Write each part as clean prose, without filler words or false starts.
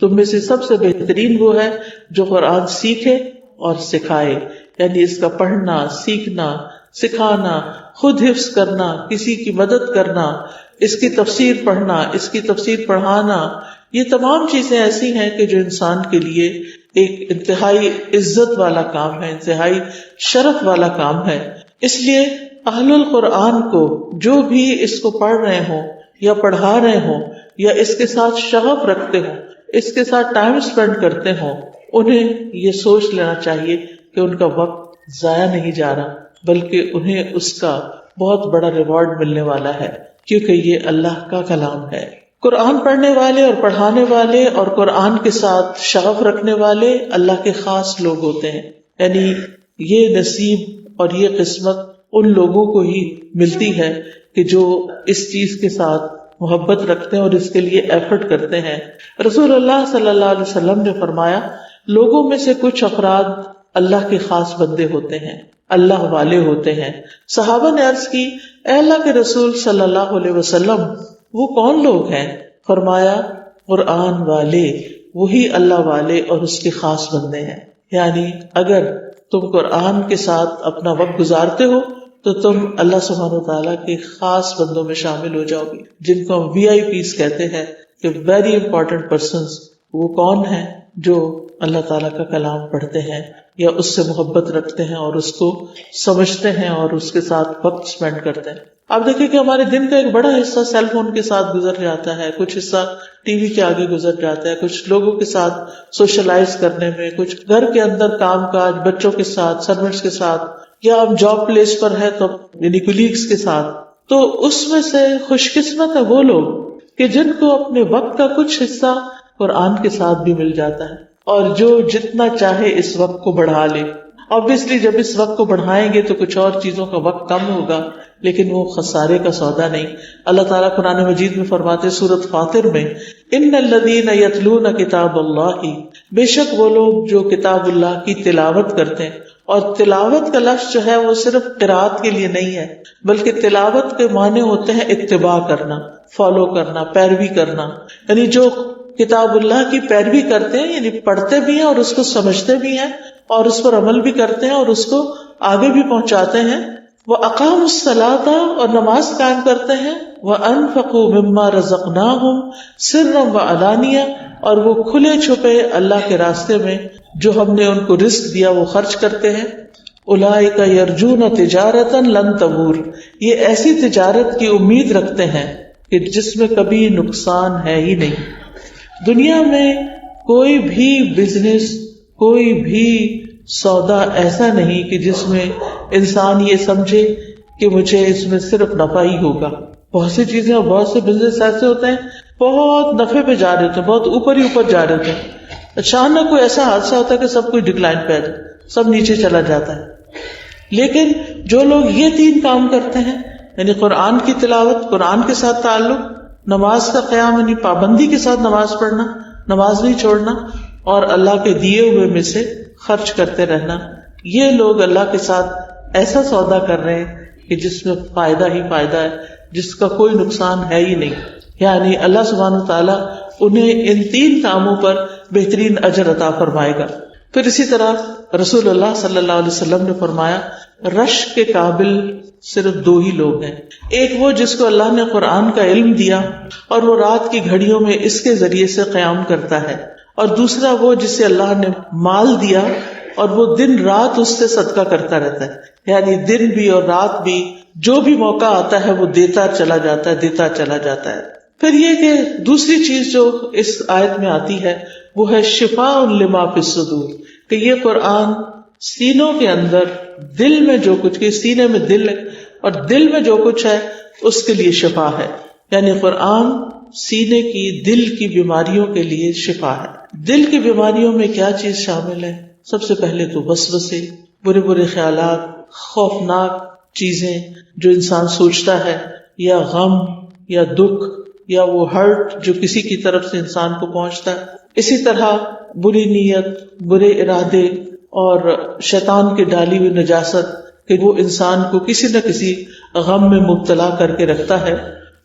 تم میں سے سب سے بہترین وہ ہے جو قرآن سیکھے اور سکھائے، یعنی اس کا پڑھنا، سیکھنا، سکھانا، خود حفظ کرنا، کسی کی مدد کرنا، اس کی تفسیر پڑھنا، اس کی تفسیر پڑھانا، یہ تمام چیزیں ایسی ہیں کہ جو انسان کے لیے ایک انتہائی عزت والا کام ہے، انتہائی شرف والا کام ہے۔ اس لیے اہل القرآن کو جو بھی اس کو پڑھ رہے ہوں یا پڑھا رہے ہوں یا اس کے ساتھ شغف رکھتے ہوں، اس کے ساتھ ٹائم سپینڈ کرتے ہوں، انہیں یہ سوچ لینا چاہیے کہ ان کا وقت ضائع نہیں جا رہا، بلکہ انہیں اس کا بہت بڑا ریوارڈ ملنے والا ہے، کیونکہ یہ اللہ کا کلام ہے۔ قرآن پڑھنے والے اور پڑھانے والے اور قرآن کے ساتھ شغف رکھنے والے اللہ کے خاص لوگ ہوتے ہیں، یعنی یہ نصیب اور یہ قسمت ان لوگوں کو ہی ملتی ہے کہ جو اس چیز کے ساتھ محبت رکھتے ہیں اور اس کے لیے ایفرٹ کرتے ہیں۔ رسول اللہ صلی اللہ علیہ وسلم نے فرمایا، لوگوں میں سے کچھ افراد اللہ کے خاص بندے ہوتے ہیں، اللہ والے ہوتے ہیں۔ صحابہ نے عرض کی، اے اللہ کے رسول صلی اللہ علیہ وسلم، وہ کون لوگ ہیں؟ فرمایا، قرآن والے، وہی اللہ والے اور اس کے خاص بندے ہیں۔ یعنی اگر تم قرآن کے ساتھ اپنا وقت گزارتے ہو تو تم اللہ سبحانہ وتعالیٰ کے خاص بندوں میں شامل ہو جاؤ گے، جن کو ہم VIPs کہتے ہیں کہ ویری امپورٹنٹ پرسنز۔ وہ کون ہیں؟ جو اللہ تعالیٰ کا کلام پڑھتے ہیں یا اس سے محبت رکھتے ہیں اور اس کو سمجھتے ہیں اور اس کے ساتھ وقت سپینڈ کرتے ہیں۔ آپ دیکھیں کہ ہمارے دن کا ایک بڑا حصہ سیل فون کے ساتھ گزر جاتا ہے، کچھ حصہ ٹی وی کے آگے گزر جاتا ہے، کچھ لوگوں کے ساتھ سوشلائز کرنے میں، کچھ گھر کے اندر کام کاج، بچوں کے ساتھ، سرونٹس کے ساتھ، یا ہم جاب پلیس پر ہے تو یعنی کولیگز کے ساتھ۔ تو اس میں سے خوش قسمت ہے وہ لوگ کہ جن کو اپنے وقت کا کچھ حصہ قرآن کے ساتھ بھی مل جاتا ہے، اور جو جتنا چاہے اس وقت کو بڑھا لے۔ obviously جب اس وقت کو بڑھائیں گے تو کچھ اور چیزوں کا وقت کم ہوگا، لیکن وہ خسارے کا سودا نہیں۔ اللہ تعالیٰ قرآن مجید میں فرماتے سورۃ فاطر میں، ان الذین یتلون کتاب اللہ، بے شک وہ لوگ جو کتاب اللہ کی تلاوت کرتے ہیں۔ اور تلاوت کا لفظ جو ہے وہ صرف قرات کے لیے نہیں ہے، بلکہ تلاوت کے معنی ہوتے ہیں اتباع کرنا، فالو کرنا، پیروی کرنا۔ یعنی جو کتاب اللہ کی پیروی کرتے ہیں، یعنی پڑھتے بھی ہیں اور اس کو سمجھتے بھی ہیں اور اس پر عمل بھی کرتے ہیں اور اس کو آگے بھی پہنچاتے ہیں۔ وَأَقَامُوا الصَّلَاةَ، اور نماز قائم کرتے ہیں۔ وَأَنفَقُوا مِمَّا رَزَقْنَاهُمْ سِرًّا وَعَلَانِيَةً، اور وہ کھلے چھپے اللہ کے راستے میں جو ہم نے ان کو رزق دیا وہ خرچ کرتے ہیں۔ أُولَٰئِكَ يَرْجُونَ تِجَارَةً لَن تَبُورَ، یہ ایسی تجارت کی امید رکھتے ہیں کہ جس میں کبھی نقصان ہے ہی نہیں۔ دنیا میں کوئی بھی بزنس، کوئی بھی سودا ایسا نہیں کہ جس میں انسان یہ سمجھے کہ مجھے اس میں صرف نفع ہی ہوگا۔ بہت سی چیزیں اور بہت سے بزنس ایسے ہوتے ہیں بہت نفع پہ جا رہے ہوتے ہیں، بہت اوپر ہی اوپر جا رہے ہوتے ہیں، اچانک کوئی ایسا حادثہ ہوتا ہے کہ سب کچھ ڈکلائن پہ آ جائے، سب نیچے چلا جاتا ہے۔ لیکن جو لوگ یہ تین کام کرتے ہیں، یعنی قرآن کی تلاوت، قرآن کے ساتھ تعلق، نماز کا قیام یعنی پابندی کے ساتھ نماز پڑھنا، نماز نہیں چھوڑنا، اور اللہ کے دیے ہوئے میں سے خرچ کرتے رہنا، یہ لوگ اللہ کے ساتھ ایسا سودا کر رہے ہیں کہ جس میں فائدہ ہی فائدہ ہے، جس کا کوئی نقصان ہے ہی نہیں۔ یعنی اللہ سبحانہ وتعالیٰ انہیں ان تین کاموں پر بہترین اجر عطا فرمائے گا۔ پھر اسی طرح رسول اللہ صلی اللہ علیہ وسلم نے فرمایا، رشک کے قابل صرف دو ہی لوگ ہیں، ایک وہ جس کو اللہ نے قرآن کا علم دیا اور وہ رات کی گھڑیوں میں اس کے ذریعے سے قیام کرتا ہے، اور دوسرا وہ جسے اللہ نے مال دیا اور وہ دن رات اس سے صدقہ کرتا رہتا ہے، یعنی دن بھی اور رات بھی جو بھی موقع آتا ہے وہ دیتا چلا جاتا ہے، دیتا چلا جاتا ہے۔ پھر یہ کہ دوسری چیز جو اس آیت میں آتی ہے وہ ہے شفاء لما فی الصدور، کہ یہ قرآن سینوں کے اندر، دل میں جو کچھ، کہ سینے میں دل ہے اور دل میں جو کچھ ہے اس کے لیے شفا ہے۔ یعنی قرآن سینے کی، دل کی بیماریوں کے لیے شفا ہے۔ دل کی بیماریوں میں کیا چیز شامل ہے؟ سب سے پہلے تو وسوسے، برے برے خیالات، خوفناک چیزیں جو انسان سوچتا ہے، یا غم یا دکھ یا وہ ہرٹ جو کسی کی طرف سے انسان کو پہنچتا ہے۔ اسی طرح بری نیت، برے ارادے اور شیطان کی ڈالی ہوئی نجاست کہ وہ انسان کو کسی نہ کسی غم میں مبتلا کر کے رکھتا ہے،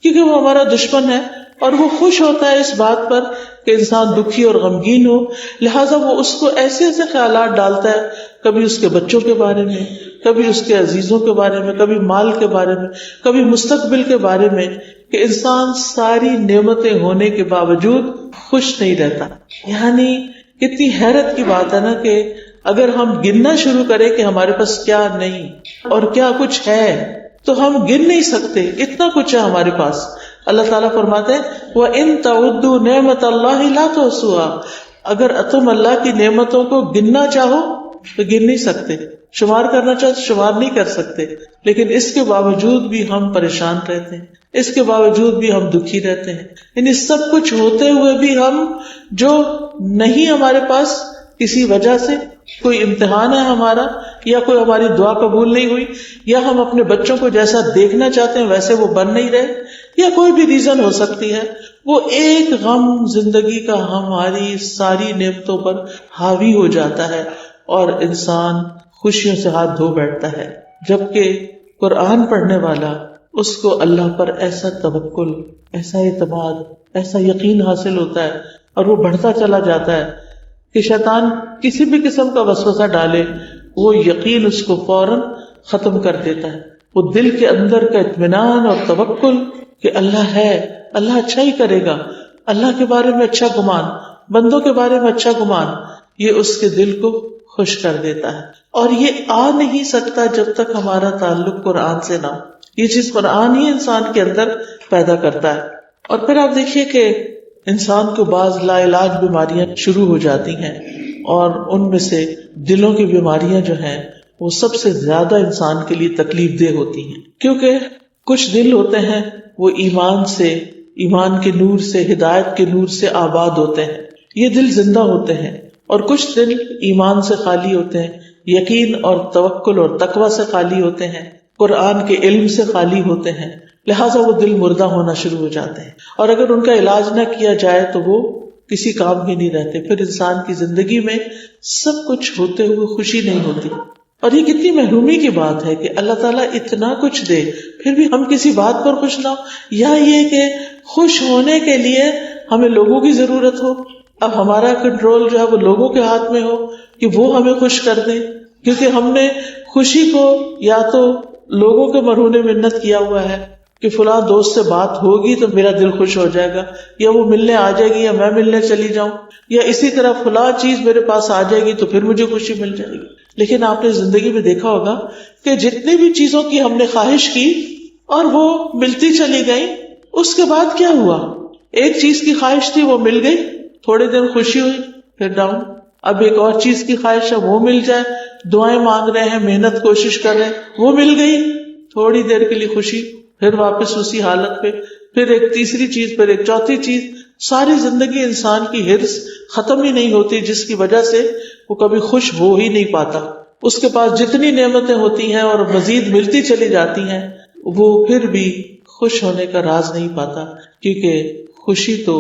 کیونکہ وہ ہمارا دشمن ہے اور وہ خوش ہوتا ہے اس بات پر کہ انسان دکھی اور غمگین ہو، لہٰذا وہ اس کو ایسے ایسے خیالات ڈالتا ہے، کبھی اس کے بچوں کے بارے میں، کبھی اس کے عزیزوں کے بارے میں، کبھی مال کے بارے میں، کبھی مستقبل کے بارے میں، کہ انسان ساری نعمتیں ہونے کے باوجود خوش نہیں رہتا. یعنی کتنی حیرت کی بات ہے نا کہ اگر ہم گننا شروع کریں کہ ہمارے پاس کیا نہیں اور کیا کچھ ہے تو ہم گن نہیں سکتے، اتنا کچھ ہے ہمارے پاس. اللہ تعالیٰ فرماتے ہیں وَإِن تَعُدُّوا نِعْمَةَ اللَّهِ لَا تُحْصُوهَا، اگر تم اللہ کی نعمتوں کو گننا چاہو تو گن نہیں سکتے، شمار کرنا چاہو تو شمار نہیں کر سکتے. لیکن اس کے باوجود بھی ہم پریشان رہتے ہیں، اس کے باوجود بھی ہم دکھی رہتے ہیں. یعنی سب کچھ ہوتے ہوئے بھی ہم جو نہیں ہمارے پاس کسی وجہ سے، کوئی امتحان ہے ہمارا، یا کوئی ہماری دعا قبول نہیں ہوئی، یا ہم اپنے بچوں کو جیسا دیکھنا چاہتے ہیں ویسے وہ بن نہیں رہے، یا کوئی بھی ریزن ہو سکتی ہے، وہ ایک غم زندگی کا ہماری ساری نعمتوں پر حاوی ہو جاتا ہے اور انسان خوشیوں سے ہاتھ دھو بیٹھتا ہے. جبکہ قرآن پڑھنے والا اس کو اللہ پر ایسا توکل، ایسا اعتماد، ایسا یقین حاصل ہوتا ہے اور وہ بڑھتا چلا جاتا ہے کہ شیطان کسی بھی قسم کا وسوسہ ڈالے وہ یقین اس کو فوراً ختم کر دیتا ہے. وہ دل کے اندر کا اطمینان اور توکل کہ اللہ ہے، اللہ اچھا ہی کرے گا، اللہ کے بارے میں اچھا گمان، بندوں کے بارے میں اچھا گمان، یہ اس کے دل کو خوش کر دیتا ہے. اور یہ آ نہیں سکتا جب تک ہمارا تعلق قرآن سے نہ ہو. یہ چیز قرآن ہی انسان کے اندر پیدا کرتا ہے. اور پھر آپ دیکھیے کہ انسان کو بعض لا علاج بیماریاں شروع ہو جاتی ہیں، اور ان میں سے دلوں کی بیماریاں جو ہیں وہ سب سے زیادہ انسان کے لیے تکلیف دہ ہوتی ہیں. کیونکہ کچھ دل ہوتے ہیں وہ ایمان سے، ایمان کے نور سے، ہدایت کے نور سے آباد ہوتے ہیں، یہ دل زندہ ہوتے ہیں. اور کچھ دل ایمان سے خالی ہوتے ہیں، یقین اور توکل اور تقوی سے خالی ہوتے ہیں، قرآن کے علم سے خالی ہوتے ہیں، لہٰذا وہ دل مردہ ہونا شروع ہو جاتے ہیں. اور اگر ان کا علاج نہ کیا جائے تو وہ کسی کام بھی نہیں رہتے. پھر انسان کی زندگی میں سب کچھ ہوتے ہوئے خوشی نہیں ہوتی. اور یہ کتنی محرومی کی بات ہے کہ اللہ تعالیٰ اتنا کچھ دے پھر بھی ہم کسی بات پر خوش نہ ہو، یا یہ کہ خوش ہونے کے لیے ہمیں لوگوں کی ضرورت ہو، اب ہمارا کنٹرول جو ہے وہ لوگوں کے ہاتھ میں ہو کہ وہ ہمیں خوش کر دیں، کیونکہ ہم نے خوشی کو یا تو لوگوں کے مرہون منت کیا ہوا ہے کہ فلاں دوست سے بات ہوگی تو میرا دل خوش ہو جائے گا، یا وہ ملنے آ جائے گی، یا میں ملنے چلی جاؤں، یا اسی طرح فلاں چیز میرے پاس آ جائے گی تو پھر مجھے خوشی مل جائے گی. لیکن آپ نے زندگی میں دیکھا ہوگا کہ جتنی بھی چیزوں کی ہم نے خواہش کی اور وہ ملتی چلی گئی، اس کے بعد کیا ہوا؟ ایک چیز کی خواہش تھی وہ مل گئی، تھوڑے دن خوشی ہوئی، پھر ڈاؤن. اب ایک اور چیز کی خواہش ہے وہ مل جائے، دعائیں مانگ رہے ہیں، محنت کوشش کر رہے ہیں، وہ مل گئی، تھوڑی دیر کے لیے خوشی، پھر واپس اسی حالت پہ، پھر ایک تیسری چیز، پھر ایک چوتھی چیز. ساری زندگی انسان کی ہرس ختم ہی نہیں ہوتی، جس کی وجہ سے وہ کبھی خوش ہو ہی نہیں پاتا. اس کے پاس جتنی نعمتیں ہوتی ہیں اور مزید ملتی چلی جاتی ہیں، وہ پھر بھی خوش ہونے کا راز نہیں پاتا، کیونکہ خوشی تو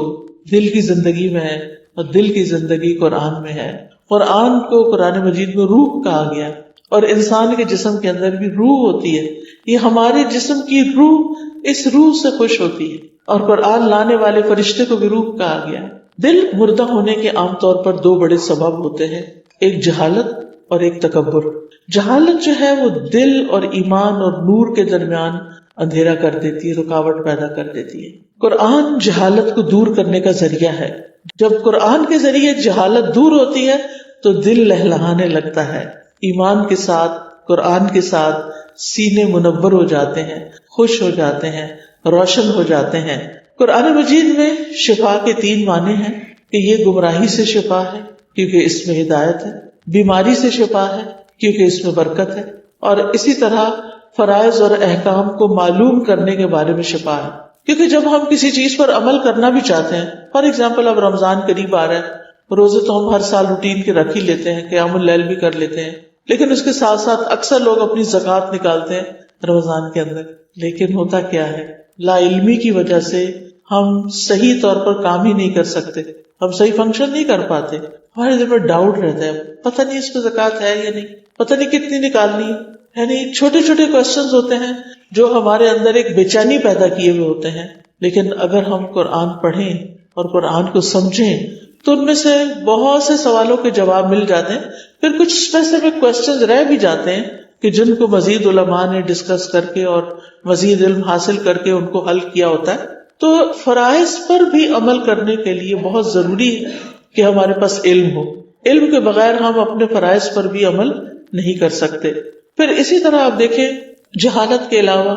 دل کی زندگی میں ہے، اور دل کی زندگی قرآن میں ہے. قرآن کو قرآن مجید میں روح کہا گیا، اور انسان کے جسم کے اندر بھی روح ہوتی ہے. یہ ہمارے جسم کی روح اس روح سے خوش ہوتی ہے، اور قرآن لانے والے فرشتے کو بھی روح کہا گیا. دل مردہ ہونے کے عام طور پر دو بڑے سبب ہوتے ہیں، ایک جہالت اور ایک تکبر. جہالت جو ہے وہ دل اور ایمان اور نور کے درمیان اندھیرا کر دیتی ہے، رکاوٹ پیدا کر دیتی ہے. قرآن جہالت کو دور کرنے کا ذریعہ ہے. جب قرآن کے ذریعے جہالت دور ہوتی ہے تو دل لہلہانے لگتا ہے، ایمان کے ساتھ، قرآن کے ساتھ سینے منور ہو جاتے ہیں، خوش ہو جاتے ہیں، روشن ہو جاتے ہیں. قرآن مجید میں شفا کے 3 معنی ہیں کہ یہ گمراہی سے شفا ہے کیونکہ اس میں ہدایت ہے، بیماری سے شفا ہے کیونکہ اس میں برکت ہے، اور اسی طرح فرائض اور احکام کو معلوم کرنے کے بارے میں شفا ہے. کیونکہ جب ہم کسی چیز پر عمل کرنا بھی چاہتے ہیں، فار ایگزامپل اب رمضان قریب آ رہا ہے، روزے تو ہم ہر سال روٹین کے رکھ ہی لیتے ہیں، قیام اللیل بھی کر لیتے ہیں، لیکن اس کے ساتھ ساتھ اکثر لوگ اپنی زکوٰۃ نکالتے ہیں رمضان کے اندر. لیکن ہوتا کیا ہے، لا علمی کی وجہ سے ہم صحیح طور پر کام ہی نہیں کر سکتے، ہم صحیح فنکشن نہیں کر پاتے. ہمارے دل میں ڈاؤٹ رہتا ہے، پتہ نہیں اس میں زکوٰۃ ہے یا نہیں، پتہ نہیں کتنی نکالنی ہے. یعنی چھوٹے چھوٹے کوسچنز ہوتے ہیں جو ہمارے اندر ایک بے چینی پیدا کیے ہوئے ہوتے ہیں. لیکن اگر ہم قرآن پڑھیں اور قرآن کو سمجھیں تو ان میں سے بہت سے سوالوں کے جواب مل جاتے ہیں. پھر کچھ اسپیسیفک کوسچنز رہ بھی جاتے ہیں کہ جن کو مزید علماء نے ڈسکس کر کے اور مزید علم حاصل کر کے ان کو حل کیا ہوتا ہے. تو فرائض پر بھی عمل کرنے کے لیے بہت ضروری ہے کہ ہمارے پاس علم ہو. علم کے بغیر ہم اپنے فرائض پر بھی عمل نہیں کر سکتے. پھر اسی طرح آپ دیکھیں جہالت کے علاوہ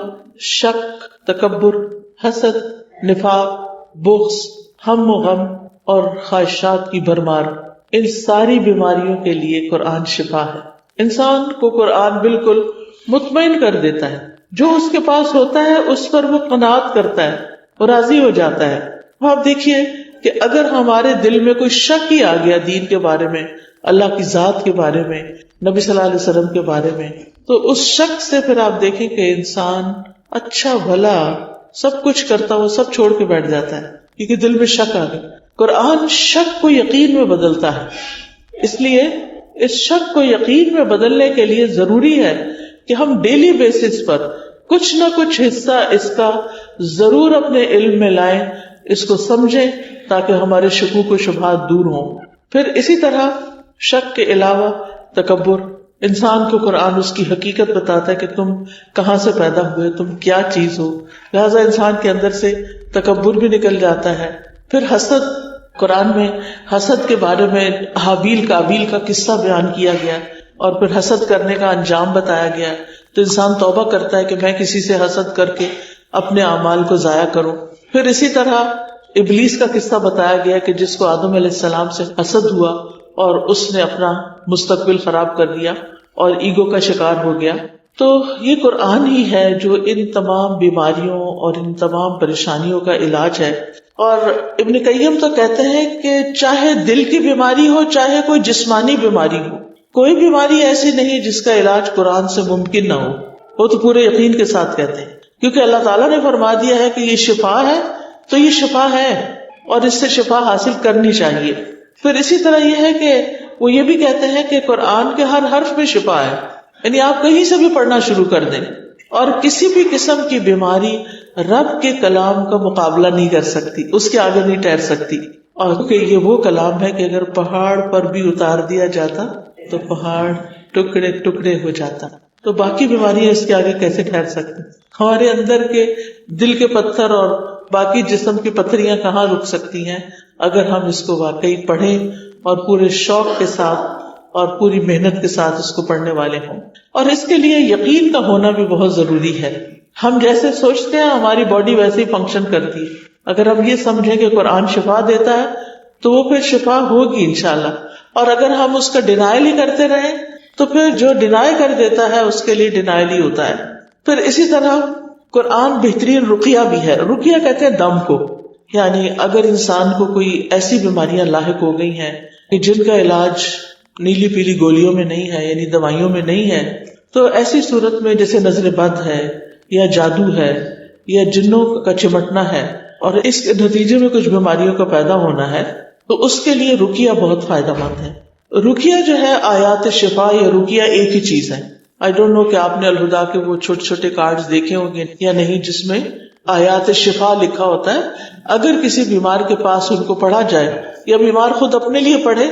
شک، تکبر، حسد، نفاق، بغض، ہم و غم اور خواہشات کی بھرمار، ان ساری بیماریوں کے لیے قرآن شفا ہے. انسان کو قرآن بالکل مطمئن کر دیتا ہے. جو اس کے پاس ہوتا ہے اس پر وہ قناعت کرتا ہے اور راضی ہو جاتا ہے. آپ دیکھیے کہ اگر ہمارے دل میں کوئی شک ہی آ گیا دین کے بارے میں، اللہ کی ذات کے بارے میں، نبی صلی اللہ علیہ وسلم کے بارے میں، تو اس شک سے پھر آپ دیکھیں کہ انسان اچھا بھلا سب کچھ کرتا ہو سب چھوڑ کے بیٹھ جاتا ہے کیونکہ دل میں شک آ گیا. قرآن شک کو یقین میں بدلتا ہے. اس لیے اس شک کو یقین میں بدلنے کے لیے ضروری ہے کہ ہم ڈیلی بیسس پر کچھ نہ کچھ حصہ اس کا ضرور اپنے علم میں لائیں، اس کو سمجھیں تاکہ ہمارے شکوک و شبہات دور ہوں. پھر اسی طرح شک کے علاوہ تکبر، انسان کو قرآن اس کی حقیقت بتاتا ہے کہ تم کہاں سے پیدا ہوئے، تم کیا چیز ہو، لہذا انسان کے اندر سے تکبر بھی نکل جاتا ہے. پھر حسد، قرآن میں حسد کے بارے میں حابیل قابیل کا قصہ بیان کیا گیا اور پھر حسد کرنے کا انجام بتایا گیا. تو انسان توبہ کرتا ہے کہ میں کسی سے حسد کر کے اپنے اعمال کو ضائع کروں. پھر اسی طرح ابلیس کا قصہ بتایا گیا کہ جس کو آدم علیہ السلام سے حسد ہوا اور اس نے اپنا مستقبل خراب کر دیا اور ایگو کا شکار ہو گیا. تو یہ قرآن ہی ہے جو ان تمام بیماریوں اور ان تمام پریشانیوں کا علاج ہے. اور ابن قیم تو کہتے ہیں کہ چاہے دل کی بیماری ہو چاہے کوئی جسمانی بیماری ہو، کوئی بیماری ایسی نہیں جس کا علاج قرآن سے ممکن نہ ہو. وہ تو پورے یقین کے ساتھ کہتے ہیں کیونکہ اللہ تعالیٰ نے فرما دیا ہے کہ یہ شفا ہے تو یہ شفا ہے اور اس سے شفا حاصل کرنی چاہیے. پھر اسی طرح یہ ہے کہ وہ یہ بھی کہتے ہیں کہ قرآن کے ہر حرف میں شفا ہے، یعنی آپ کہیں سے بھی پڑھنا شروع کر دیں اور کسی بھی قسم کی بیماری رب کے کلام کا مقابلہ نہیں کر سکتی، اس کے آگے نہیں ٹھہر سکتی. اور کیونکہ یہ وہ کلام ہے کہ اگر پہاڑ پر بھی اتار دیا جاتا تو پہاڑ ٹکڑے ٹکڑے ہو جاتا، تو باقی بیماریاں اس کے آگے کیسے ٹھہر سکتی؟ ہمارے اندر کے دل کے پتھر اور باقی جسم کی پتھریاں کہاں رک سکتی ہیں اگر ہم اس کو واقعی پڑھیں اور پورے شوق کے ساتھ اور پوری محنت کے ساتھ اس کو پڑھنے والے ہوں. اور اس کے لیے یقین کا ہونا بھی بہت ضروری ہے. ہم جیسے سوچتے ہیں ہماری باڈی ویسے ہی فنکشن کرتی ہے. اگر ہم یہ سمجھیں کہ قرآن شفا دیتا ہے تو وہ پھر شفا ہوگی انشاءاللہ. اور اگر ہم اس کا ڈینائل ہی کرتے رہیں تو پھر جو ڈینائی کر دیتا ہے اس کے لیے ڈینائل ہی ہوتا ہے. پھر اسی طرح قرآن بہترین رقیہ بھی ہے. رقیہ کہتے ہیں دم کو، یعنی اگر انسان کو کوئی ایسی بیماریاں لاحق ہو گئی ہیں کہ جن کا علاج نیلی پیلی گولیوں میں نہیں ہے یعنی دوائیوں میں نہیں ہے، تو ایسی صورت میں جیسے نظر بد ہے یا جادو ہے یا جنوں کا چمٹنا ہے اور اس کے نتیجے میں کچھ بیماریوں کا پیدا ہونا ہے، تو اس کے لیے رقیہ بہت فائدہ مند ہے. رقیہ جو ہے آیات شفا یا رقیہ ایک ہی چیز ہے. آئی ڈونٹ نو کہ آپ نے الہدا کے وہ چھوٹے چھوٹے کارڈز دیکھے ہوں گے یا نہیں جس میں آیات شفا لکھا ہوتا ہے. اگر کسی بیمار کے پاس ان کو پڑھا جائے یا بیمار خود اپنے لیے پڑھے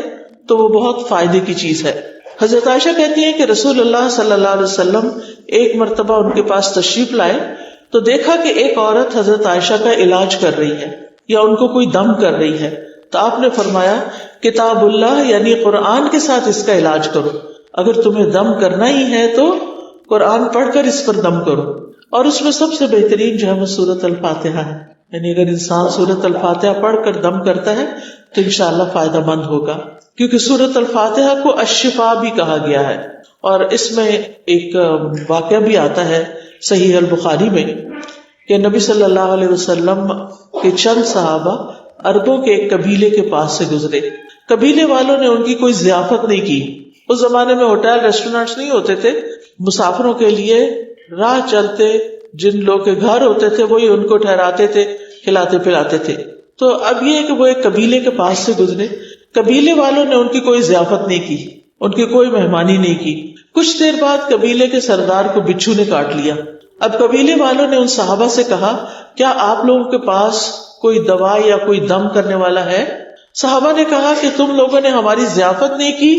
تو وہ بہت فائدے کی چیز ہے. حضرت عائشہ کہتی ہیں کہ رسول اللہ صلی اللہ علیہ وسلم ایک مرتبہ ان کے پاس تشریف لائے تو دیکھا کہ ایک عورت حضرت عائشہ کا علاج کر رہی ہے یا ان کو کوئی دم کر رہی ہے. تو آپ نے فرمایا کتاب اللہ یعنی قرآن کے ساتھ اس کا علاج کرو. اگر تمہیں دم کرنا ہی ہے تو قرآن پڑھ کر اس پر دم کرو. اور اس میں سب سے بہترین جو ہے وہ سورۃ الفاتحہ ہے. یعنی اگر انسان سورۃ الفاتحہ پڑھ کر دم کرتا ہے تو انشاءاللہ فائدہ مند ہوگا، کیونکہ سورۃ الفاتحہ کو الشفا بھی کہا گیا ہے. اور اس میں ایک واقعہ بھی آتا ہے صحیح البخاری میں کہ نبی صلی اللہ علیہ وسلم کے چند صحابہ عربوں کے ایک قبیلے کے پاس سے گزرے. قبیلے والوں نے ان کی کوئی ضیافت نہیں کی. اس زمانے میں ہوٹل ریسٹورینٹس نہیں ہوتے تھے. مسافروں کے لیے راہ چلتے جن لوگ کے گھر ہوتے تھے وہی ان کو ٹھہراتے تھے، کھلاتے پلاتے تھے. تو اب یہ کہ وہ ایک قبیلے کے پاس سے گزرے، قبیلے والوں نے ان کی کوئی ضیافت نہیں کی، ان کی کوئی مہمانی نہیں کی. کچھ دیر بعد قبیلے کے سردار کو بچھو نے کاٹ لیا. اب قبیلے والوں نے ان صحابہ سے کہا کیا آپ لوگوں کے پاس کوئی دوا یا کوئی دم کرنے والا ہے؟ صحابہ نے کہا کہ تم لوگوں نے ہماری ضیافت نہیں کی،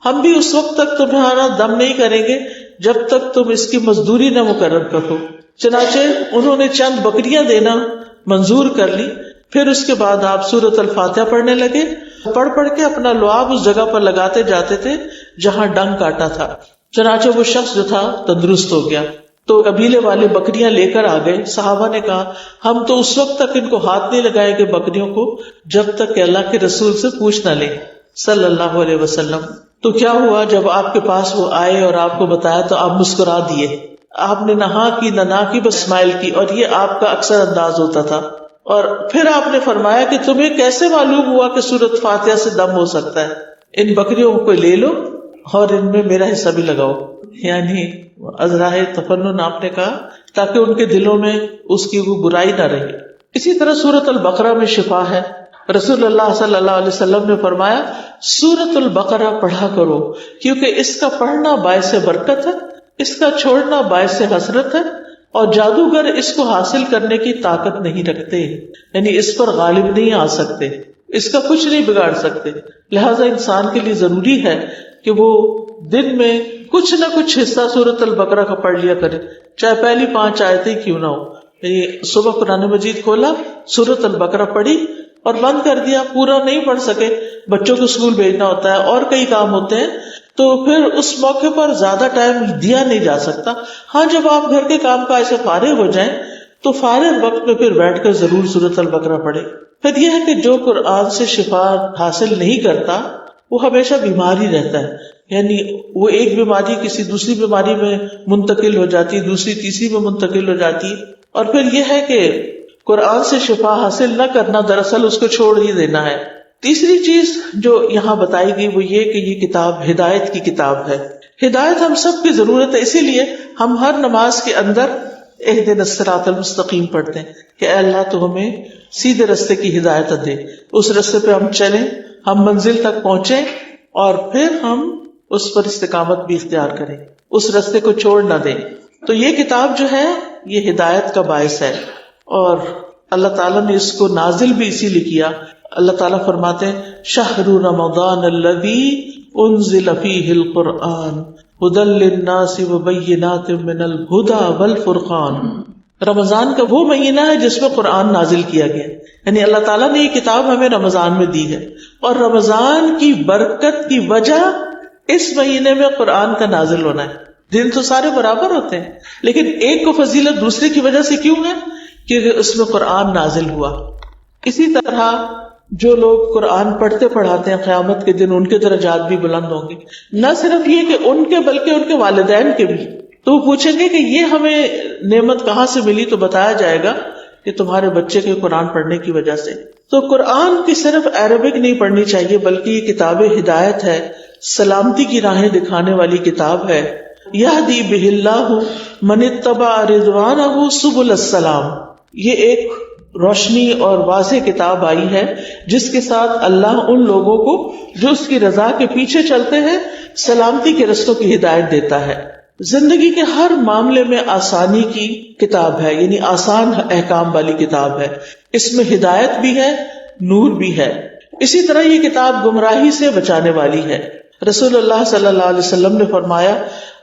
ہم بھی اس وقت تک تمہارا دم نہیں کریں گے جب تک تم اس کی مزدوری نہ مقرر کرو۔ چنانچہ انہوں نے چند بکریاں دینا منظور کر لی۔ پھر اس کے بعد آپ سورۃ الفاتحہ پڑھنے لگے، پڑھ پڑھ کے اپنا لعاب اس جگہ پر لگاتے جاتے تھے جہاں ڈنگ کاٹا تھا۔ چنانچہ وہ شخص جو تھا تندرست ہو گیا۔ تو قبیلے والے بکریاں لے کر آ گئے۔ صحابہ نے کہا ہم تو اس وقت تک ان کو ہاتھ نہیں لگائیں گے بکریوں کو جب تک کہ اللہ کے رسول سے پوچھ نہ لیں صلی اللہ علیہ وسلم۔ تو کیا ہوا جب آپ کے پاس وہ آئے اور آپ کو بتایا تو آپ مسکرا دیے، آپ نے نہ ہاں کی نہ کی، بس اسمائل کی، اور یہ آپ کا اکثر انداز ہوتا تھا۔ اور پھر آپ نے فرمایا کہ تمہیں کیسے معلوم ہوا کہ سورۃ فاتحہ سے دم ہو سکتا ہے؟ ان بکریوں کو لے لو اور ان میں میرا حصہ بھی لگاؤ، یعنی ازراہ تفنن آپ نے کہا تاکہ ان کے دلوں میں اس کی وہ برائی نہ رہے۔ اسی طرح سورۃ البقرہ میں شفا ہے۔ رسول اللہ صلی اللہ علیہ وسلم نے فرمایا سورۃ البقرہ پڑھا کرو کیونکہ اس کا پڑھنا باعث برکت ہے، اس کا چھوڑنا باعث حسرت ہے، اور جادوگر اس کو حاصل کرنے کی طاقت نہیں رکھتے، یعنی اس پر غالب نہیں آ سکتے، اس کا کچھ نہیں بگاڑ سکتے۔ لہٰذا انسان کے لیے ضروری ہے کہ وہ دن میں کچھ نہ کچھ حصہ سورۃ البقرہ کا پڑھ لیا کرے، چاہے پہلی 5 آیتیں کیوں نہ ہو۔ یعنی صبح قرآن مجید کھولا، سورۃ البقرہ پڑھی اور بند کر دیا، پورا نہیں پڑھ سکے، بچوں کو اسکول بھیجنا ہوتا ہے اور کئی کام ہوتے ہیں، تو پھر اس موقع پر زیادہ ٹائم دیا نہیں جا سکتا۔ ہاں جب آپ گھر کے کام کاج سے فارغ ہو جائیں تو فارغ وقت میں پھر بیٹھ کر ضرور سورۃ البقرہ پڑھے۔ پھر یہ ہے کہ جو قرآن سے شفا حاصل نہیں کرتا وہ ہمیشہ بیمار ہی رہتا ہے، یعنی وہ ایک بیماری کسی دوسری بیماری میں منتقل ہو جاتی، دوسری تیسری میں منتقل ہو جاتی، اور پھر یہ ہے کہ قرآن سے شفا حاصل نہ کرنا دراصل اس کو چھوڑ ہی دینا ہے۔ تیسری چیز جو یہاں بتائی گئی وہ یہ کہ یہ کتاب ہدایت کی کتاب ہے۔ ہدایت ہم سب کی ضرورت ہے، اسی لیے ہم ہر نماز کے اندر اہدنا الصراط المستقیم پڑھتے ہیں کہ اے اللہ تو ہمیں سیدھے رستے کی ہدایت دے، اس رستے پہ ہم چلیں، ہم منزل تک پہنچیں اور پھر ہم اس پر استقامت بھی اختیار کریں، اس رستے کو چھوڑ نہ دیں۔ تو یہ کتاب جو ہے یہ ہدایت کا باعث ہے، اور اللہ تعالیٰ نے اس کو نازل بھی اسی لیے کیا۔ اللہ تعالیٰ فرماتے ہیں شہر رمضان الذی انزل فیہ القرآن ھدی للناس وبینات من الھدی والفرقان۔ رمضان کا وہ مہینہ ہے جس میں قرآن نازل کیا گیا، یعنی اللہ تعالیٰ نے یہ کتاب ہمیں رمضان میں دی ہے، اور رمضان کی برکت کی وجہ اس مہینے میں قرآن کا نازل ہونا ہے۔ دن تو سارے برابر ہوتے ہیں لیکن ایک کو فضیلت دوسرے کی وجہ سے کیوں ہے؟ کیونکہ اس میں قرآن نازل ہوا۔ اسی طرح جو لوگ قرآن پڑھتے پڑھاتے ہیں قیامت کے دن ان کے درجات بھی بلند ہوں گے، نہ صرف یہ کہ ان کے بلکہ ان کے والدین کے بھی۔ تو وہ پوچھیں گے کہ یہ ہمیں نعمت کہاں سے ملی؟ تو بتایا جائے گا کہ تمہارے بچے کے قرآن پڑھنے کی وجہ سے۔ تو قرآن کی صرف عربک نہیں پڑھنی چاہیے بلکہ یہ کتاب ہدایت ہے، سلامتی کی راہیں دکھانے والی کتاب ہے۔ یہدی بہ اللہ من اتبع رضوانہ سبل السلام، یہ ایک روشنی اور واضح کتاب آئی ہے جس کے ساتھ اللہ ان لوگوں کو جو اس کی رضا کے پیچھے چلتے ہیں سلامتی کے رستوں کی ہدایت دیتا ہے۔ زندگی کے ہر معاملے میں آسانی کی کتاب ہے، یعنی آسان احکام والی کتاب ہے، اس میں ہدایت بھی ہے، نور بھی ہے۔ اسی طرح یہ کتاب گمراہی سے بچانے والی ہے۔ رسول اللہ صلی اللہ علیہ وسلم نے فرمایا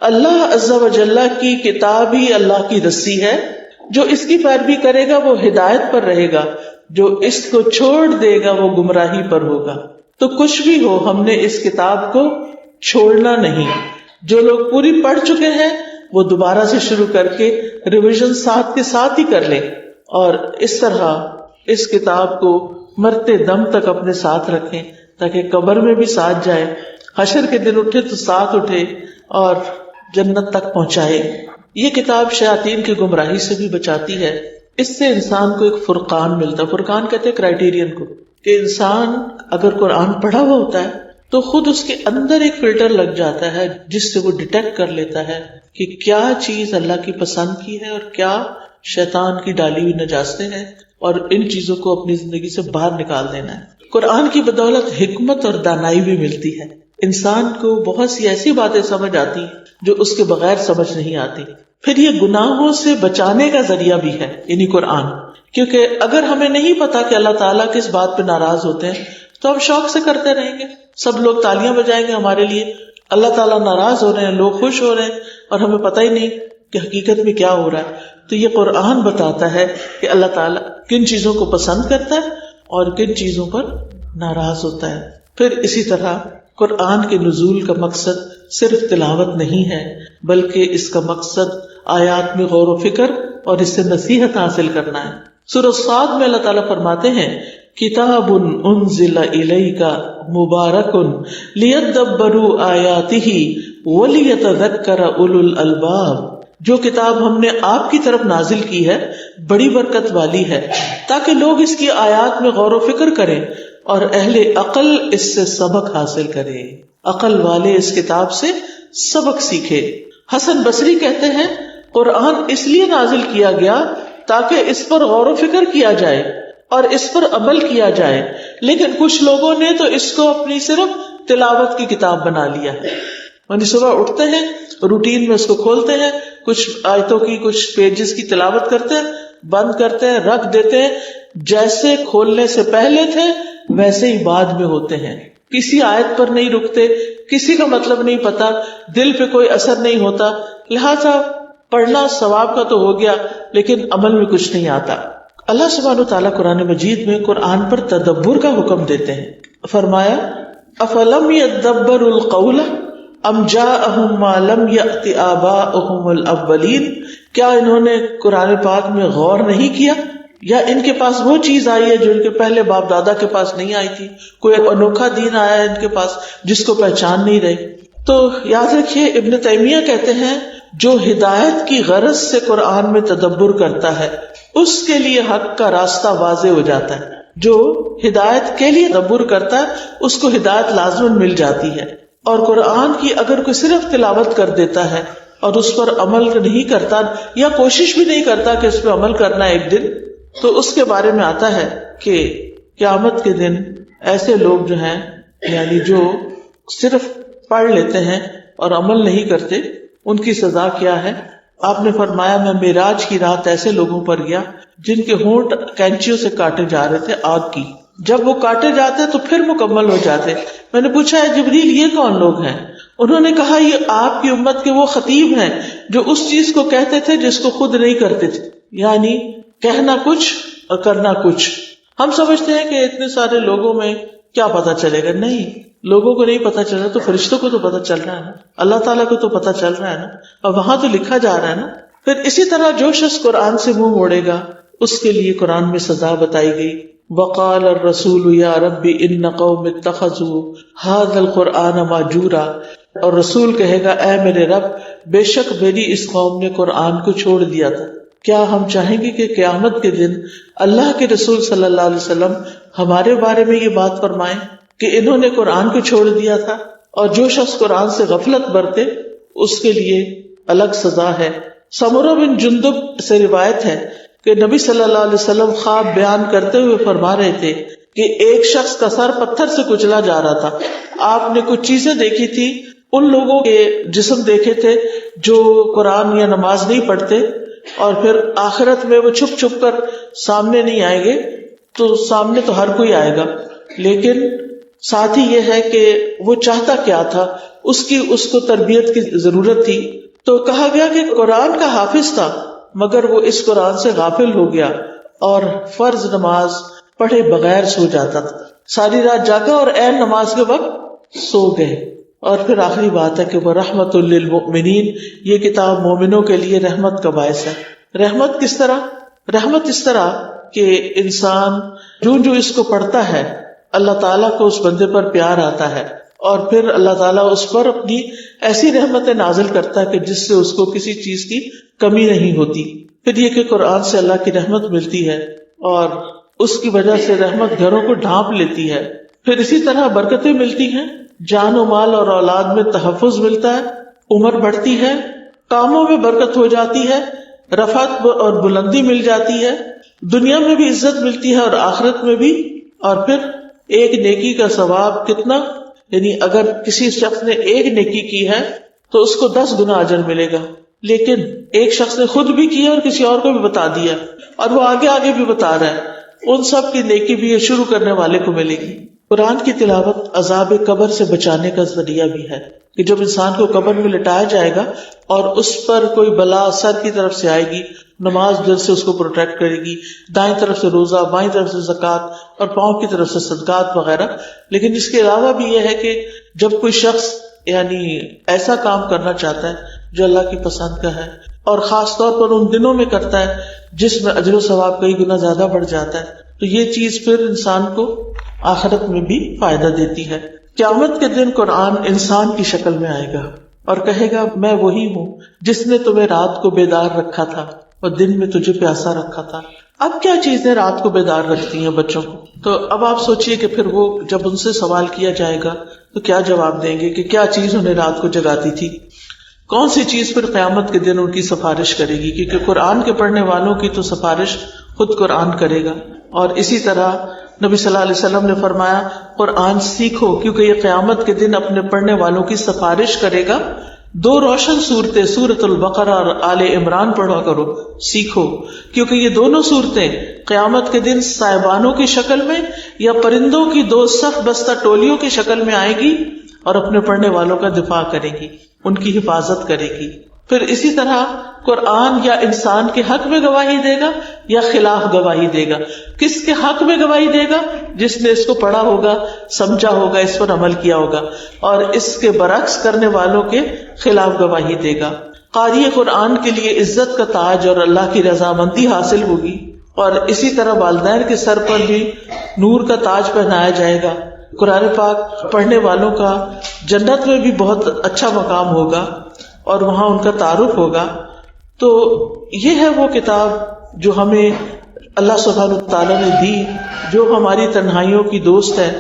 اللہ عز و جل کی کتاب ہی اللہ کی رسی ہے، جو اس کی پیروی کرے گا وہ ہدایت پر رہے گا، جو اس کو چھوڑ دے گا وہ گمراہی پر ہوگا۔ تو کچھ بھی ہو ہم نے اس کتاب کو چھوڑنا نہیں۔ جو لوگ پوری پڑھ چکے ہیں وہ دوبارہ سے شروع کر کے ریویژن ساتھ کے ساتھ ہی کر لیں، اور اس طرح اس کتاب کو مرتے دم تک اپنے ساتھ رکھیں تاکہ قبر میں بھی ساتھ جائے، حشر کے دن اٹھے تو ساتھ اٹھے اور جنت تک پہنچائے۔ یہ کتاب شیاطین کی گمراہی سے بھی بچاتی ہے۔ اس سے انسان کو ایک فرقان ملتا ہے، فرقان کہتے ہیں کرائیٹیرین کو، کہ انسان اگر قرآن پڑھا ہوا ہوتا ہے تو خود اس کے اندر ایک فلٹر لگ جاتا ہے جس سے وہ ڈیٹیکٹ کر لیتا ہے کہ کیا چیز اللہ کی پسند کی ہے اور کیا شیطان کی ڈالی ہوئی نجاستیں ہیں، اور ان چیزوں کو اپنی زندگی سے باہر نکال دینا ہے۔ قرآن کی بدولت حکمت اور دانائی بھی ملتی ہے، انسان کو بہت سی ایسی باتیں سمجھ آتی جو اس کے بغیر سمجھ نہیں آتی۔ پھر یہ گناہوں سے بچانے کا ذریعہ بھی ہے یعنی قرآن، کیونکہ اگر ہمیں نہیں پتا کہ اللہ تعالیٰ کس بات پہ ناراض ہوتے ہیں تو ہم شوق سے کرتے رہیں گے، سب لوگ تالیاں بجائیں گے ہمارے لیے، اللہ تعالیٰ ناراض ہو رہے ہیں، لوگ خوش ہو رہے ہیں اور ہمیں پتہ ہی نہیں کہ حقیقت میں کیا ہو رہا ہے۔ تو یہ قرآن بتاتا ہے کہ اللہ تعالیٰ کن چیزوں کو پسند کرتا ہے اور کن چیزوں پر ناراض ہوتا ہے۔ پھر اسی طرح قرآن کے نزول کا مقصد صرف تلاوت نہیں ہے، بلکہ اس کا مقصد آیات میں غور و فکر اور اس سے نصیحت حاصل کرنا ہے۔ سورہ صاد میں اللہ تعالیٰ فرماتے ہیں کتاب انزل الیک مبارک لیدبروا آیاتہ ولیتذکر اولو الالباب، جو کتاب ہم نے آپ کی طرف نازل کی ہے بڑی برکت والی ہے تاکہ لوگ اس کی آیات میں غور و فکر کریں اور اہل عقل اس سے سبق حاصل کرے، عقل والے اس کتاب سے سبق سیکھے۔ حسن بصری کہتے ہیں قرآن اس لیے نازل کیا گیا تاکہ اس پر غور و فکر کیا جائے اور اس پر عمل کیا جائے، لیکن کچھ لوگوں نے تو اس کو اپنی صرف تلاوت کی کتاب بنا لیا ہے، یعنی صبح اٹھتے ہیں روٹین میں اس کو کھولتے ہیں، کچھ آیتوں کی کچھ پیجز کی تلاوت کرتے ہیں، بند کرتے ہیں، رکھ دیتے ہیں، جیسے کھولنے سے پہلے تھے ویسے ہی بعد میں ہوتے ہیں، کسی آیت پر نہیں رکتے، کسی کا مطلب نہیں پتا، دل پہ کوئی اثر نہیں ہوتا، لہٰذا پڑھنا ثواب کا تو ہو گیا لیکن عمل میں کچھ نہیں آتا۔ اللہ سبحانہ وتعالیٰ قرآن مجید میں قرآن پر تدبر کا حکم دیتے ہیں، فرمایا افلم یدبروا القول ام جاءہم ما لم یأت آباؤہم الاولین، کیا انہوں نے قرآن پاک میں غور نہیں کیا یا ان کے پاس وہ چیز آئی ہے جو ان کے پہلے باپ دادا کے پاس نہیں آئی تھی، کوئی انوکھا دین آیا ہے ان کے پاس جس کو پہچان نہیں رہی۔ تو یاد رکھیے ابن تیمیہ کہتے ہیں جو ہدایت کی غرض سے قرآن میں تدبر کرتا ہے اس کے لیے حق کا راستہ واضح ہو جاتا ہے، جو ہدایت کے لیے تدبر کرتا ہے اس کو ہدایت لازماً مل جاتی ہے۔ اور قرآن کی اگر کوئی صرف تلاوت کر دیتا ہے اور اس پر عمل نہیں کرتا یا کوشش بھی نہیں کرتا کہ اس پہ عمل کرنا ایک دن، تو اس کے بارے میں آتا ہے کہ قیامت کے دن ایسے لوگ جو ہیں یعنی جو صرف پڑھ لیتے ہیں اور عمل نہیں کرتے ان کی سزا کیا ہے۔ آپ نے فرمایا میں معراج کی رات ایسے لوگوں پر گیا جن کے ہونٹ کینچیوں سے کاٹے جا رہے تھے آگ کی، جب وہ کاٹے جاتے تو پھر مکمل ہو جاتے۔ میں نے پوچھا ہے جبریل یہ کون لوگ ہیں؟ انہوں نے کہا یہ آپ کی امت کے وہ خطیب ہیں جو اس چیز کو کہتے تھے جس کو خود نہیں کرتے تھے، یعنی کہنا کچھ اور کرنا کچھ۔ ہم سمجھتے ہیں کہ اتنے سارے لوگوں میں کیا پتا چلے گا، نہیں، لوگوں کو نہیں پتا چل رہا تو فرشتوں کو تو پتا چل رہا ہے نا، اللہ تعالیٰ کو تو پتا چل رہا ہے نا، اور وہاں تو لکھا جا رہا ہے نا۔ پھر اسی طرح جو شخص قرآن سے منہ موڑے گا اس کے لیے قرآن میں سزا بتائی گئی، وقال الرسول یا رب ان قوم اتخذوا هذا القرآن مہجورا، اور رسول کہے گا اے میرے رب بے شک میری اس قوم نے قرآن کو چھوڑ دیا تھا۔ کیا ہم چاہیں گے کہ قیامت کے دن اللہ کے رسول صلی اللہ علیہ وسلم ہمارے بارے میں یہ بات فرمائیں کہ انہوں نے قرآن کو چھوڑ دیا تھا؟ اور جو شخص قرآن سے غفلت برتے اس کے لیے الگ سزا ہے۔ سمرہ بن جندب سے روایت ہے کہ نبی صلی اللہ علیہ وسلم خواب بیان کرتے ہوئے فرما رہے تھے کہ ایک شخص کا سر پتھر سے کچلا جا رہا تھا، آپ نے کچھ چیزیں دیکھی تھی، ان لوگوں کے جسم دیکھے تھے جو قرآن یا نماز نہیں پڑھتے، اور پھر آخرت میں وہ چھپ چھپ کر سامنے نہیں آئیں گے، تو سامنے تو ہر کوئی آئے گا، لیکن ساتھ ہی یہ ہے کہ وہ چاہتا کیا تھا، اس کو تربیت کی ضرورت تھی۔ تو کہا گیا کہ قرآن کا حافظ تھا مگر وہ اس قرآن سے غافل ہو گیا اور فرض نماز پڑھے بغیر سو جاتا تھا، ساری رات جاگا اور عین نماز کے وقت سو گئے۔ اور پھر آخری بات ہے کہ وہ رحمت للمؤمنین، یہ کتاب مومنوں کے لیے رحمت کا باعث ہے۔ رحمت کس طرح؟ رحمت اس طرح کہ انسان جو اس کو پڑھتا ہے اللہ تعالیٰ کو اس بندے پر پیار آتا ہے، اور پھر اللہ تعالیٰ اس پر اپنی ایسی رحمتیں نازل کرتا ہے کہ جس سے اس کو کسی چیز کی کمی نہیں ہوتی۔ پھر یہ کہ قرآن سے اللہ کی رحمت ملتی ہے اور اس کی وجہ سے رحمت گھروں کو ڈھانپ لیتی ہے۔ پھر اسی طرح برکتیں ملتی ہیں، جان و مال اور اولاد میں تحفظ ملتا ہے، عمر بڑھتی ہے، کاموں میں برکت ہو جاتی ہے، رفعت اور بلندی مل جاتی ہے، دنیا میں بھی عزت ملتی ہے اور آخرت میں بھی۔ اور پھر ایک نیکی کا ثواب کتنا، یعنی اگر کسی شخص نے ایک نیکی کی ہے تو اس کو 10 گنا اجر ملے گا، لیکن ایک شخص نے خود بھی کیا اور کسی اور کو بھی بتا دیا اور وہ آگے آگے بھی بتا رہا ہے، ان سب کی نیکی بھی یہ شروع کرنے والے کو ملے گی۔ قرآن کی تلاوت عذاب قبر سے بچانے کا ذریعہ بھی ہے کہ جب انسان کو قبر میں لٹایا جائے گا اور اس پر کوئی بلا سر کی طرف سے آئے گی، نماز دل سے اس کو پروٹیکٹ کرے گی، دائیں طرف سے روزہ، بائیں طرف سے زکوٰۃ اور پاؤں کی طرف سے صدقات وغیرہ۔ لیکن اس کے علاوہ بھی یہ ہے کہ جب کوئی شخص یعنی ایسا کام کرنا چاہتا ہے جو اللہ کی پسند کا ہے اور خاص طور پر ان دنوں میں کرتا ہے جس میں اجر و ثواب کئی گنا زیادہ بڑھ جاتا ہے، تو یہ چیز پھر انسان کو آخرت میں بھی فائدہ دیتی ہے۔ قیامت کے دن قرآن انسان کی شکل میں آئے گا اور کہے گا میں وہی ہوں جس نے تمہیں رات کو بیدار رکھا تھا اور دن میں تجھے پیاسا رکھا تھا۔ اب کیا چیزیں رات کو بیدار رکھتی ہیں بچوں کو؟ تو اب آپ سوچئے کہ پھر وہ جب ان سے سوال کیا جائے گا تو کیا جواب دیں گے کہ کیا چیز انہیں رات کو جگاتی تھی، کون سی چیز پھر قیامت کے دن ان کی سفارش کرے گی، کیونکہ قرآن کے پڑھنے والوں کی تو سفارش خود قرآن کرے گا۔ اور اسی طرح نبی صلی اللہ علیہ وسلم نے فرمایا قرآن سیکھو کیونکہ یہ قیامت کے دن اپنے پڑھنے والوں کی سفارش کرے گا۔ دو روشن صورتیں سورۃ البقرہ اور آل عمران پڑھا کرو، سیکھو، کیونکہ یہ دونوں صورتیں قیامت کے دن صائبانوں کی شکل میں یا پرندوں کی دو صف بستہ ٹولیوں کی شکل میں آئے گی اور اپنے پڑھنے والوں کا دفاع کرے گی، ان کی حفاظت کرے گی۔ پھر اسی طرح قرآن یا انسان کے حق میں گواہی دے گا یا خلاف گواہی دے گا۔ کس کے حق میں گواہی دے گا؟ جس نے اس کو پڑھا ہوگا، سمجھا ہوگا، اس پر عمل کیا ہوگا، اور اس کے برعکس کرنے والوں کے خلاف گواہی دے گا۔ قاری قرآن کے لیے عزت کا تاج اور اللہ کی رضامندی حاصل ہوگی، اور اسی طرح والدین کے سر پر بھی نور کا تاج پہنایا جائے گا۔ قرآن پاک پڑھنے والوں کا جنت میں بھی بہت اچھا مقام ہوگا اور وہاں ان کا تعارف ہوگا۔ تو یہ ہے وہ کتاب جو ہمیں اللہ سبحانہ وتعالیٰ نے دی، جو ہماری تنہائیوں کی دوست ہے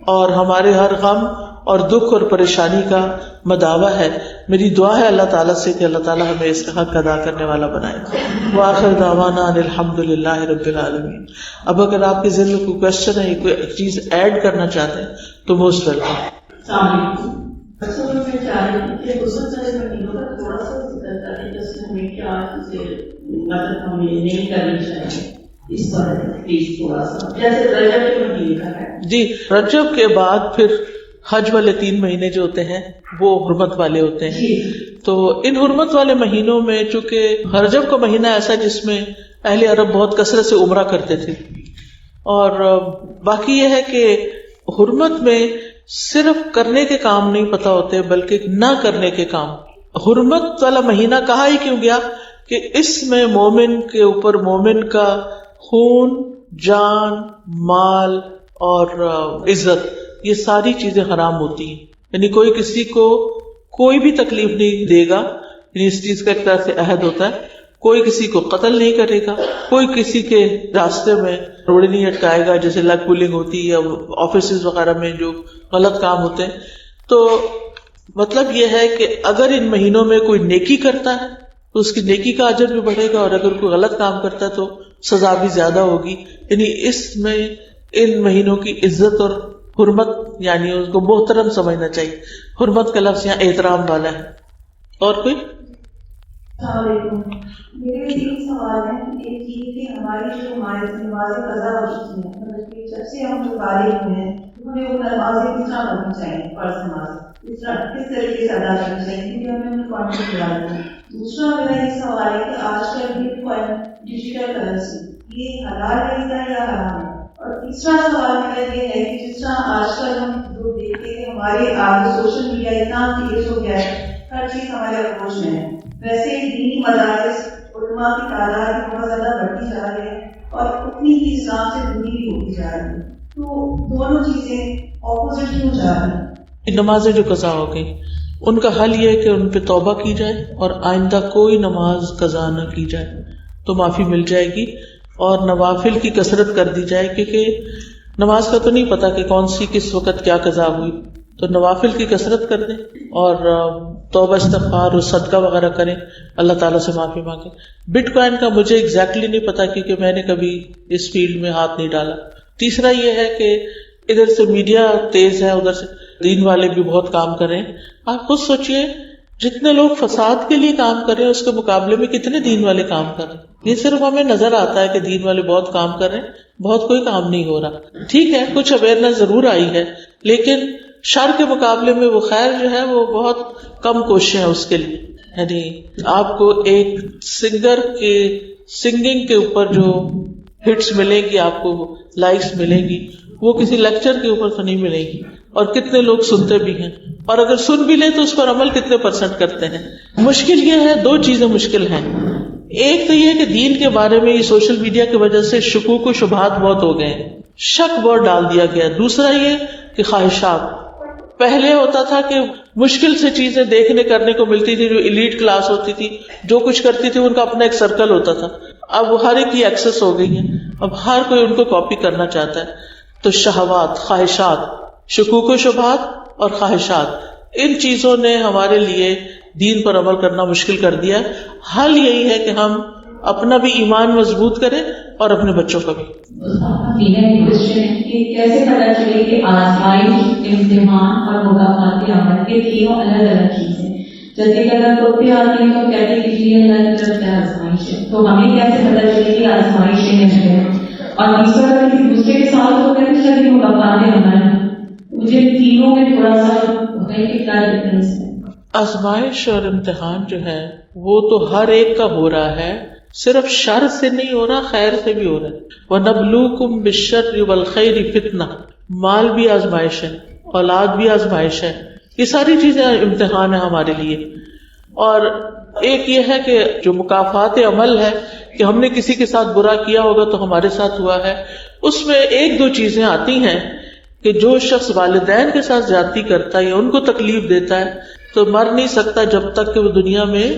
اور ہمارے ہر غم اور دکھ اور پریشانی کا مداوا ہے۔ میری دعا ہے اللہ تعالیٰ سے کہ اللہ تعالیٰ ہمیں اس کا حق ادا کرنے والا بنائے۔ وآخر دعوانا ان الحمد للہ رب العالمین۔ اب اگر آپ کے ذہن میں کوئی کوشچن ہے، کوئی چیز ایڈ کرنا چاہتے ہیں تو موسٹ ویلکم۔ میں چاہ رہی ہوں کہ غسل سے مہینوں کا تھوڑا سا ذکر کریں، جس میں ہمیں کیا چیزیں مطلب ہمیں نہیں کرنی چاہیے، اس پر پلیز تھوڑا سا، جیسے رجب کے مہینے کا ہے۔ جی، رجب کے بعد پھر حج والے 3 مہینے جو ہوتے ہیں وہ حرمت والے ہوتے ہیں۔ تو ان حرمت والے مہینوں میں چونکہ رجب کا مہینہ ایسا جس میں اہل عرب بہت کثرت سے عمرہ کرتے تھے، اور باقی یہ ہے کہ حرمت میں صرف کرنے کے کام نہیں پتہ ہوتے بلکہ نہ کرنے کے کام۔ حرمت والا مہینہ کہا ہی کیوں گیا کہ اس میں مومن کے اوپر مومن کا خون، جان، مال اور عزت، یہ ساری چیزیں حرام ہوتی ہیں۔ یعنی کوئی کسی کو کوئی بھی تکلیف نہیں دے گا، یعنی اس چیز کا ایک طرح سے عہد ہوتا ہے۔ کوئی کسی کو قتل نہیں کرے گا، کوئی کسی کے راستے میں روڑے نہیں اٹکائے گا، جیسے لیگ پولنگ ہوتی ہے یا آفیسز وغیرہ میں جو غلط کام ہوتے ہیں۔ تو مطلب یہ ہے کہ اگر ان مہینوں میں کوئی نیکی کرتا ہے تو اس کی نیکی کا اجر بھی بڑھے گا، اور اگر کوئی غلط کام کرتا ہے تو سزا بھی زیادہ ہوگی۔ یعنی اس میں ان مہینوں کی عزت اور حرمت، یعنی اس کو محترم سمجھنا چاہیے۔ حرمت کا لفظ یہاں احترام والا ہے۔ اور کوئی؟ السلام علیکم۔ میرے ایک سوال ہے کہ ایک چیز کہ ہماری جو ہماری نماز قضا ہو چکی ہے، مطلب کہ جب سے ہم جو بالغ ہوئے ہیں ہمیں وہ نمازیں کس طرح پڑھنی چاہیے، فرض نماز کس طریقے سے ادا کرنی چاہیے، کیونکہ ہمیں ان کو کانٹیکٹ کرنا ہے۔ دوسرا میرا یہ سوال ہے کہ آج کل بٹ کوائن ڈیجیٹل کرنسی یہ حلال ہے یا حرام ہے؟ اور تیسرا سوال میرا یہ ہے کہ جس طرح آج کل ہم جو دیکھتے ہیں ہمارے آگے سوشل میڈیا اتنا تیز ہو گیا ہے، ہر چیز ہمارے اپروچ میں ہے، ویسے دینی مدارس علماء کی تعداد بہت زیادہ بڑھتی جا رہی ہے اور اتنی ہی اسلام سے دوری بھی ہوتی جا رہی ہے، تو دونوں چیزیں اپوزٹ کیوں جا رہی ہیں؟ نمازیں جو قضا ہو گئی ان کا حل یہ ہے کہ ان پہ توبہ کی جائے اور آئندہ کوئی نماز قضا نہ کی جائے تو معافی مل جائے گی، اور نوافل کی کثرت کر دی جائے، کیونکہ نماز کا تو نہیں پتا کہ کون سی کس وقت کیا قضا ہوئی، تو نوافل کی کثرت کر دیں اور توبہ استغفار اور صدقہ وغیرہ کریں، اللہ تعالیٰ سے معافی مانگیں۔ بٹ کوائن کا مجھے ایگزیکٹلی نہیں پتا کیونکہ میں نے کبھی اس فیلڈ میں ہاتھ نہیں ڈالا۔ تیسرا یہ ہے کہ ادھر سے میڈیا تیز ہے، ادھر سے دین والے بھی بہت کام کر رہے ہیں۔ آپ خود سوچئے جتنے لوگ فساد کے لیے کام کر رہے ہیں اس کے مقابلے میں کتنے دین والے کام کر رہے ہیں. یہ صرف ہمیں نظر آتا ہے کہ دین والے بہت کام کر رہے ہیں، بہت کوئی کام نہیں ہو رہا. ٹھیک ہے، کچھ اویئرنیس ضرور آئی ہے، لیکن شر کے مقابلے میں وہ خیر جو ہے وہ بہت کم کوششیں ہیں اس کے لیے. یعنی آپ کو ایک سنگر کے سنگنگ کے اوپر جو ہٹس ملیں گی، آپ کو لائکس ملیں گی، وہ کسی لیکچر کے اوپر تو نہیں ملے گی. اور کتنے لوگ سنتے بھی ہیں، اور اگر سن بھی لیں تو اس پر عمل کتنے % کرتے ہیں. مشکل یہ ہے، دو چیزیں مشکل ہیں. ایک تو یہ کہ دین کے بارے میں یہ سوشل میڈیا کی وجہ سے شکوک و شبہات بہت ہو گئے ہیں، شک بہت ڈال دیا گیا. دوسرا یہ کہ خواہشات. پہلے ہوتا تھا کہ مشکل سے چیزیں دیکھنے کرنے کو ملتی تھی، جو ایلیٹ کلاس ہوتی تھی جو کچھ کرتی تھی ان کا اپنا ایک سرکل ہوتا تھا. اب ہر ایک کی ایکسس ہو گئی ہے، اب ہر کوئی ان کو کاپی کرنا چاہتا ہے. تو شہوات، خواہشات، شکوک و شبہات اور خواہشات، ان چیزوں نے ہمارے لیے دین پر عمل کرنا مشکل کر دیا. حل یہی ہے کہ ہم اپنا بھی ایمان مضبوط کریں اور اپنے بچوں کا بھی. کیسے پتا چلے کہ آزمائش، امتحان اور مقامات عمل کے تینوں الگ الگ چیزیں؟ جیسے کہ اگر ٹوپی آتی ہے تو کہتے ہیں کہ یہ اللہ کی طرف سے آزمائش ہے، تو ہمیں کیسے پتا چلے کہ آزمائش ہے؟ اور تیسرا کسی دوسرے کے ساتھ تو کہتے ہیں کہ مقامات عمل ہے. مجھے تینوں میں تھوڑا سا کیا ڈفرینس ہے؟ آزمائش اور امتحان جو ہے وہ تو ہر ایک کا ہو رہا ہے، صرف شر سے نہیں ہو رہا، خیر سے بھی ہو رہا ہے. وَنَبْلُوكُمْ بِالشَّرِّ وَالْخَيْرِ فِتْنَةً. مال بھی آزمائش ہے، اولاد بھی آزمائش ہے، یہ ساری چیزیں امتحان ہے ہمارے لیے. اور ایک یہ ہے کہ جو مکافات عمل ہے کہ ہم نے کسی کے ساتھ برا کیا ہوگا تو ہمارے ساتھ ہوا ہے، اس میں ایک دو چیزیں آتی ہیں کہ جو شخص والدین کے ساتھ زیادتی کرتا ہے یا ان کو تکلیف دیتا ہے تو مر نہیں سکتا جب تک کہ وہ دنیا میں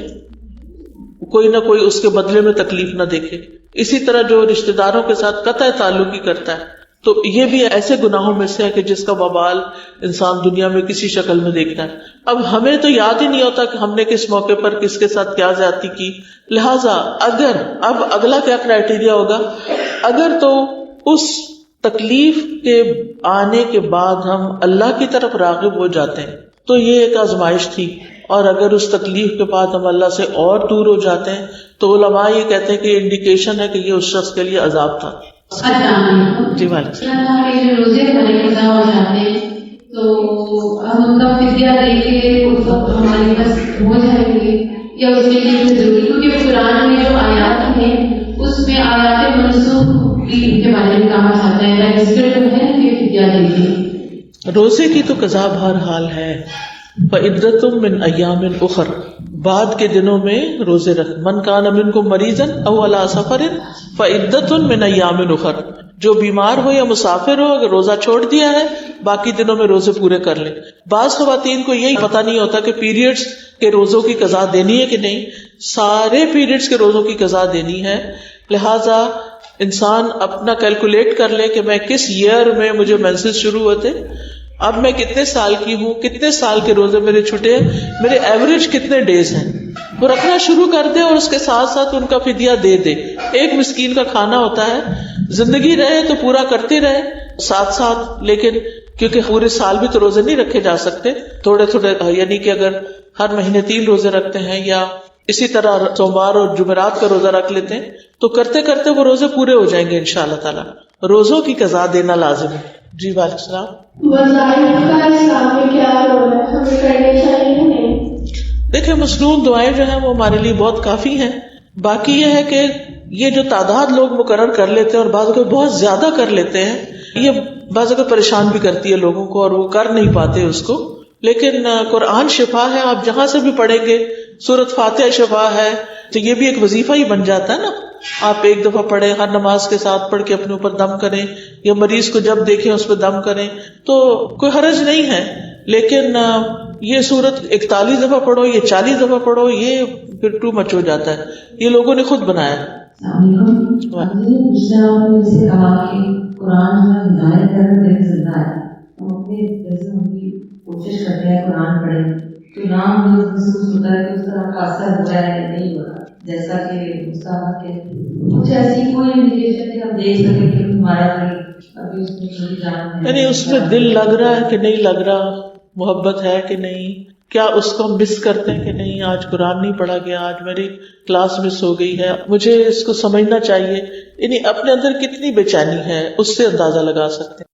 کوئی نہ کوئی اس کے بدلے میں تکلیف نہ دیکھے. اسی طرح جو رشتہ داروں کے ساتھ قطع تعلقی کرتا ہے تو یہ بھی ایسے گناہوں میں سے ہے کہ جس کا وبال انسان دنیا میں کسی شکل میں دیکھتا ہے. اب ہمیں تو یاد ہی نہیں ہوتا کہ ہم نے کس موقع پر کس کے ساتھ کیا زیادتی کی. لہٰذا اگر اب اگلا کیا کرائٹیریا ہوگا، اگر تو اس تکلیف کے آنے کے بعد ہم اللہ کی طرف راغب ہو جاتے ہیں تو یہ ایک آزمائش تھی، اور اگر اس تکلیف کے بعد ہم اللہ سے اور دور ہو جاتے ہیں تو علماء یہ کہتے ہیں کہ یہ انڈیکیشن ہے کہ یہ اس شخص کے لیے عذاب تھا. جی جو روزے ہمارے قضا ہو جاتے ہیں تو ہم ان کا فدیہ دے کے ہمارے پاس ہو جائیں گے یا اس کے لیے ضروری؟ کیونکہ قرآن میں جو آیات ہیں اس میں آیات منسوخ کے بارے میں کہا جاتا ہے رجسٹر جو ہے کہ فدیہ دے کے. روزے کی تو قضا بہرحال ہے. فعدۃ من ایام اخر، بعد کے دنوں میں روزے رکھ. من کان منکم مریضا او علی سفر فعدۃ من ایام اخر. جو بیمار ہو یا مسافر ہو، اگر روزہ چھوڑ دیا ہے باقی دنوں میں روزے پورے کر لیں. بعض خواتین کو یہی پتہ نہیں ہوتا کہ پیریڈز کے روزوں کی قضا دینی ہے کہ نہیں. سارے پیریڈز کے روزوں کی قضا دینی ہے. لہذا انسان اپنا کیلکولیٹ کر لے کہ میں کس ایئر میں مجھے مینسز شروع ہوتے، اب میں کتنے سال کی ہوں، کتنے سال کے روزے میرے چھٹے ہیں، میرے ایوریج کتنے ڈیز ہیں، وہ رکھنا شروع کر دے اور اس کے ساتھ ساتھ ان کا فدیہ دے دے. ایک مسکین کا کھانا ہوتا ہے، زندگی رہے تو پورا کرتے رہے ساتھ ساتھ. لیکن کیونکہ پورے سال بھی تو روزے نہیں رکھے جا سکتے، تھوڑے تھوڑے، یعنی کہ اگر ہر مہینے 3 روزے رکھتے ہیں یا اسی طرح سوموار اور جمعرات کا روزہ رکھ لیتے ہیں تو کرتے کرتے وہ روزے پورے ہو جائیں گے انشاءاللہ تعالی. روزوں کی قضا دینا لازم ہے. جی وعلیکم السلام. وظائف کا اسلام میں کیا رول ہے، ہمیں کرنے چاہیے نہیں؟ دیکھیں مصنون دعائیں جو ہیں وہ ہمارے لیے بہت کافی ہیں. باقی یہ ہے کہ یہ جو تعداد لوگ مقرر کر لیتے ہیں اور بعض کو بہت زیادہ کر لیتے ہیں، یہ بعض کو پریشان بھی کرتی ہے لوگوں کو اور وہ کر نہیں پاتے اس کو. لیکن قرآن شفا ہے، آپ جہاں سے بھی پڑھیں گے. سورۃ فاتحہ شفا ہے، تو یہ بھی ایک وظیفہ ہی بن جاتا ہے نا. آپ ایک دفعہ پڑھیں، ہر نماز کے ساتھ پڑھ کے اپنے اوپر دم کریں یا مریض کو جب دیکھیں اس پہ دم کریں تو کوئی حرج نہیں ہے. لیکن یہ سورت 41 دفعہ پڑھو، یہ 40 دفعہ پڑھو، یہ پھر ٹو مچ ہو جاتا ہے. یہ لوگوں نے خود بنایا. کوشش کرتے ہیں قرآن پڑھیں تو نام محسوس ہوتا ہے کہ اس طرح کا اثر ہو رہا ہے نہیں ہو رہا، جیسا کہ مستحب کے کچھ ایسی کوئی انڈیکیشن کہ ہم دیکھ سکیں کہ ہمارا ابھی اس میں تھوڑی جان ہے، یعنی اس میں دل لگ رہا ہے کہ نہیں لگ رہا، محبت ہے کہ نہیں، کیا اس کو ہم مس کرتے ہیں کہ نہیں آج قرآن نہیں پڑھا گیا, آج میری کلاس مس ہو گئی ہے, مجھے اس کو سمجھنا چاہیے. یعنی اپنے اندر کتنی بے چینی ہے اس سے اندازہ لگا سکتے ہیں.